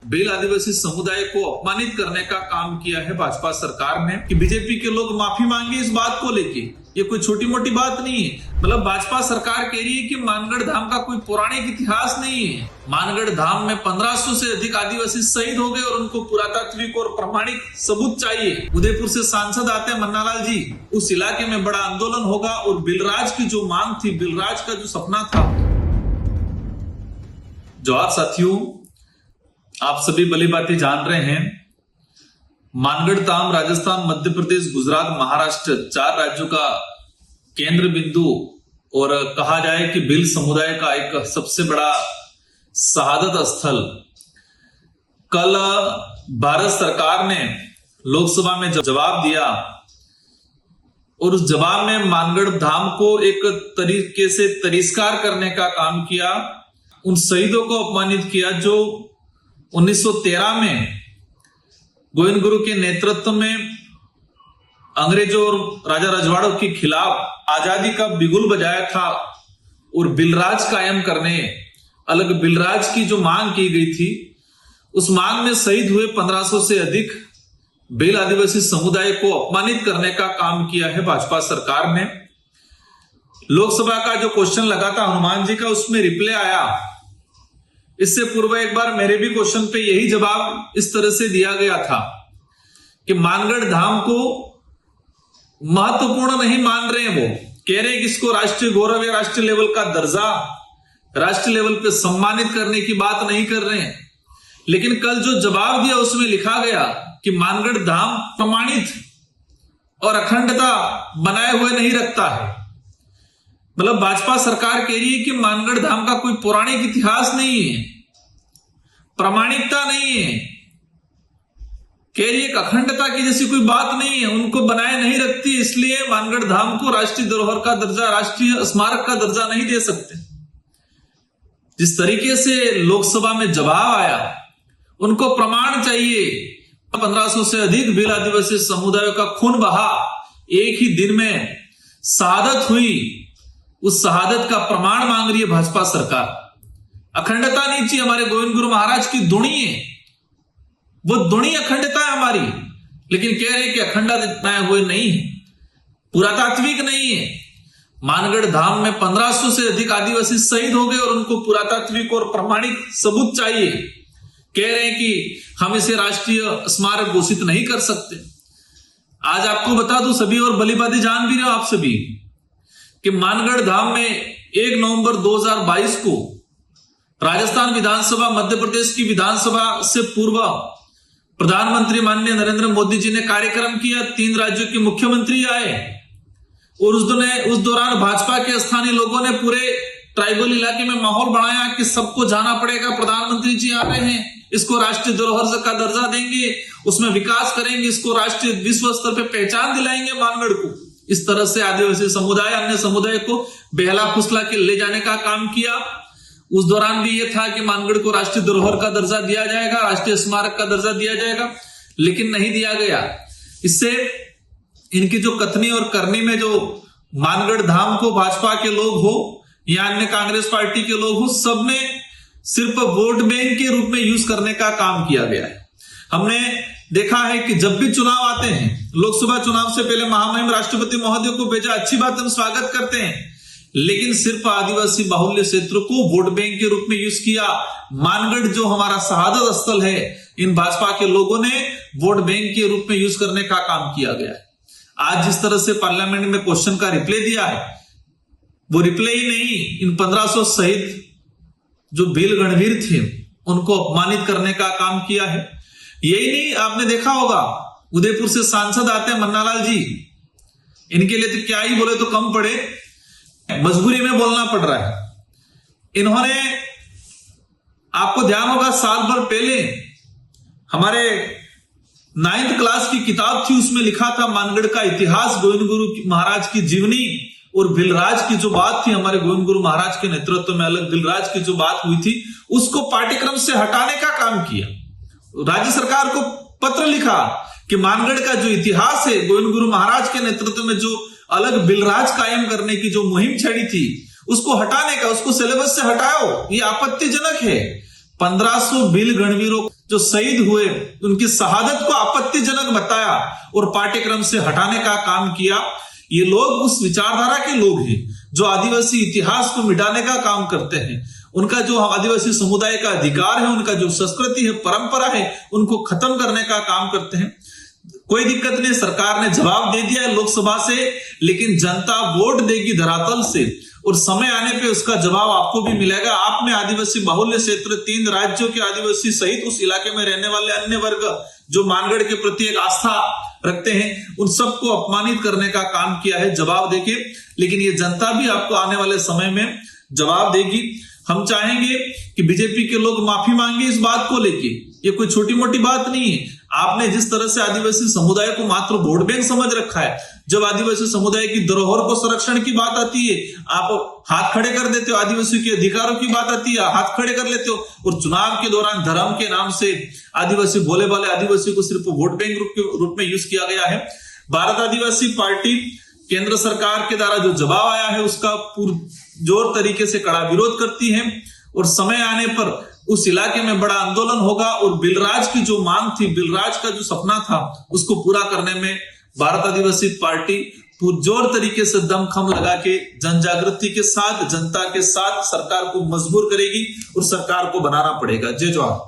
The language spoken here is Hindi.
भील आदिवासी समुदाय को अपमानित करने का काम किया है भाजपा सरकार ने कि बीजेपी के लोग माफी मांगे इस बात को लेके। ये कोई छोटी मोटी बात नहीं है। मतलब भाजपा सरकार कह रही है कि मानगढ़ धाम का कोई पौराणिक इतिहास नहीं है। मानगढ़ धाम में 1500 से अधिक आदिवासी शहीद हो गए और उनको पुरातात्विक और प्रमाणिक सबूत चाहिए। उदयपुर से सांसद आते हैं मन्नालाल जी, उस इलाके में बड़ा आंदोलन होगा और बिलराज की जो मांग थी, बिलराज का जो सपना था। जवाहर साथियों, आप सभी भली भांति जान रहे हैं, मानगढ़ धाम राजस्थान, मध्य प्रदेश, गुजरात, महाराष्ट्र 4 राज्यों का केंद्र बिंदु और कहा जाए कि भील समुदाय का एक सबसे बड़ा शहादत स्थल। कल भारत सरकार ने लोकसभा में जवाब दिया और उस जवाब में मानगढ़ धाम को एक तरीके से तिरस्कार करने का काम किया। उन शहीदों को अपमानित किया जो 1913 में गोविंद गुरु के नेतृत्व में अंग्रेजों और राजा रजवाड़ों के खिलाफ आजादी का बिगुल बजाया था और बिलराज कायम करने, अलग बिलराज की जो मांग की गई थी, उस मांग में शहीद हुए 1500 से अधिक भील आदिवासी समुदाय को अपमानित करने का काम किया है भाजपा सरकार ने। लोकसभा का जो क्वेश्चन लगा था हनुमान जी का, उसमें रिप्लाई आया। इससे पूर्व एक बार मेरे भी क्वेश्चन पे यही जवाब इस तरह से दिया गया था कि मानगढ़ धाम को महत्वपूर्ण नहीं मान रहे हैं। वो कह रहे हैं कि इसको राष्ट्रीय गौरव या राष्ट्रीय लेवल का दर्जा, राष्ट्रीय लेवल पे सम्मानित करने की बात नहीं कर रहे हैं। लेकिन कल जो जवाब दिया उसमें लिखा गया कि मानगढ़ धाम प्रमाणित और अखंडता बनाए हुए नहीं रखता है। मतलब भाजपा सरकार कह रही है कि मानगढ़ धाम का कोई पौराणिक इतिहास नहीं है, प्रामाणिकता नहीं है, कह रही है अखंडता की जैसी कोई बात नहीं है, उनको बनाए नहीं रखती, इसलिए मानगढ़ धाम को राष्ट्रीय धरोहर का दर्जा, राष्ट्रीय स्मारक का दर्जा नहीं दे सकते। जिस तरीके से लोकसभा में जवाब आया, उनको प्रमाण चाहिए। 1500 से अधिक भील आदिवासी समुदायों का खून बहा, एक ही दिन में शहादत हुई, उस शहादत का प्रमाण मांग रही है भाजपा सरकार। अखंडता नहीं चाहिए, हमारे गोविंद गुरु महाराज की धुनी है, वो धुनी अखंडता है हमारी, लेकिन कह रहे हैं कि अखंडता हुए नहीं है, पुरातात्विक नहीं है। मानगढ़ धाम में 1500 से अधिक आदिवासी शहीद हो गए और उनको पुरातात्विक और प्रमाणिक सबूत चाहिए। कह रहे हैं कि हम इसे राष्ट्रीय स्मारक घोषित नहीं कर सकते। आज आपको बता दूं, सभी और भली भांति जान भी रहे हो आप सभी कि मानगढ़ धाम में 1 नवंबर 2022 को राजस्थान विधानसभा, मध्य प्रदेश की विधानसभा से पूर्व प्रधानमंत्री माननीय नरेंद्र मोदी जी ने कार्यक्रम किया। 3 राज्यों के मुख्यमंत्री आए और उस दौरान भाजपा के स्थानीय लोगों ने पूरे ट्राइबल इलाके में माहौल बनाया कि सबको जाना पड़ेगा, प्रधानमंत्री जी आ रहे हैं, इसको राष्ट्रीय धरोहर का दर्जा देंगे, उसमें विकास करेंगे, इसको राष्ट्रीय विश्व स्तर पर पहचान दिलाएंगे मानगढ़ को। इस तरह से आदिवासी समुदाय, अन्य समुदाय को बहला फुसला के ले जाने का काम किया। उस दौरान भी यह था कि मानगढ़ को राष्ट्रीय धरोहर का दर्जा दिया जाएगा, राष्ट्रीय स्मारक का दर्जा दिया जाएगा, लेकिन नहीं दिया गया। इससे इनकी जो कथनी और करनी में जो मानगढ़ धाम को भाजपा के लोग हो या अन्य कांग्रेस पार्टी के लोग हो, सबने सिर्फ वोट बैंक के रूप में यूज करने का काम किया गया है। हमने देखा है कि जब भी चुनाव आते हैं, लोकसभा चुनाव से पहले महामहिम राष्ट्रपति महोदय को भेजा, अच्छी बात, हम स्वागत करते हैं, लेकिन सिर्फ आदिवासी बाहुल्य क्षेत्र को वोट बैंक के रूप में यूज किया। मानगढ़ जो हमारा शहादत स्थल है, इन भाजपा के लोगों ने वोट बैंक के रूप में यूज करने का काम किया गया है। आज जिस तरह से पार्लियामेंट में क्वेश्चन का रिप्लाई दिया है, वो रिप्लाई ही नहीं, इन 1500 शहीद जो भील गणवीर थे उनको अपमानित करने का काम किया है। यही नहीं, आपने देखा होगा उदयपुर से सांसद आते हैं मन्नालाल जी, इनके लिए तो क्या ही बोले तो कम पड़े, मजबूरी में बोलना पड़ रहा है। इन्होंने, आपको ध्यान होगा, साल भर पहले हमारे 9th क्लास की किताब थी, उसमें लिखा था मानगढ़ का इतिहास, गोविंद गुरु महाराज की जीवनी और बिलराज की जो बात थी, हमारे गोविंद गुरु महाराज के नेतृत्व में अलग बिलराज की जो बात हुई थी, उसको पाठ्यक्रम से हटाने का काम किया। राज्य सरकार को पत्र लिखा कि मानगढ़ का जो इतिहास है, गोविंद गुरु महाराज के नेतृत्व में जो अलग बिलराज कायम करने की जो मुहिम छेड़ी थी, उसको हटाने का, उसको सिलेबस से हटाओ, ये आपत्तिजनक है। 1500 भील गणवीरों जो शहीद हुए उनकी शहादत को आपत्तिजनक बताया और पाठ्यक्रम से हटाने का काम किया। ये लोग उस विचारधारा के लोग हैं जो आदिवासी इतिहास को मिटाने का काम करते हैं। उनका जो आदिवासी समुदाय का अधिकार है, उनका जो संस्कृति है, परंपरा है, उनको खत्म करने का काम करते हैं। कोई दिक्कत नहीं, सरकार ने जवाब दे दिया है लोकसभा से, लेकिन जनता वोट देगी धरातल से और समय आने पे उसका जवाब आपको भी मिलेगा। आपने आदिवासी बाहुल्य क्षेत्र 3 राज्यों के आदिवासी सहित उस इलाके में रहने वाले अन्य वर्ग जो मानगढ़ के प्रति एक आस्था रखते हैं, उन सबको अपमानित करने का काम किया है जवाब देके। लेकिन ये जनता भी आपको आने वाले समय में जवाब देगी। हम चाहेंगे कि बीजेपी के लोग माफी मांगे इस बात को लेके। ये कोई छोटी मोटी बात नहीं है। आपने जिस तरह से आदिवासी समुदाय को मात्र वोट बैंक समझ रखा है, जब आदिवासी समुदाय की धरोहर को संरक्षण की बात आती है आप हाथ खड़े कर देते हो, आदिवासी के अधिकारों की बात आती है हाथ खड़े कर लेते हो, और चुनाव के दौरान धर्म के नाम से आदिवासी भोले भाले आदिवासी को सिर्फ वोट बैंक के रूप में यूज किया गया है। भारत आदिवासी पार्टी केंद्र सरकार के द्वारा जो जवाब आया है उसका पुरजोर तरीके से कड़ा विरोध करती है और समय आने पर उस इलाके में बड़ा आंदोलन होगा और बिलराज की जो मांग थी, बिलराज का जो सपना था, उसको पूरा करने में भारत आदिवासी पार्टी पुरजोर तरीके से दमखम लगा के जन जागृति के साथ, जनता के साथ सरकार को मजबूर करेगी और सरकार को बनाना पड़ेगा। जय जवाहर।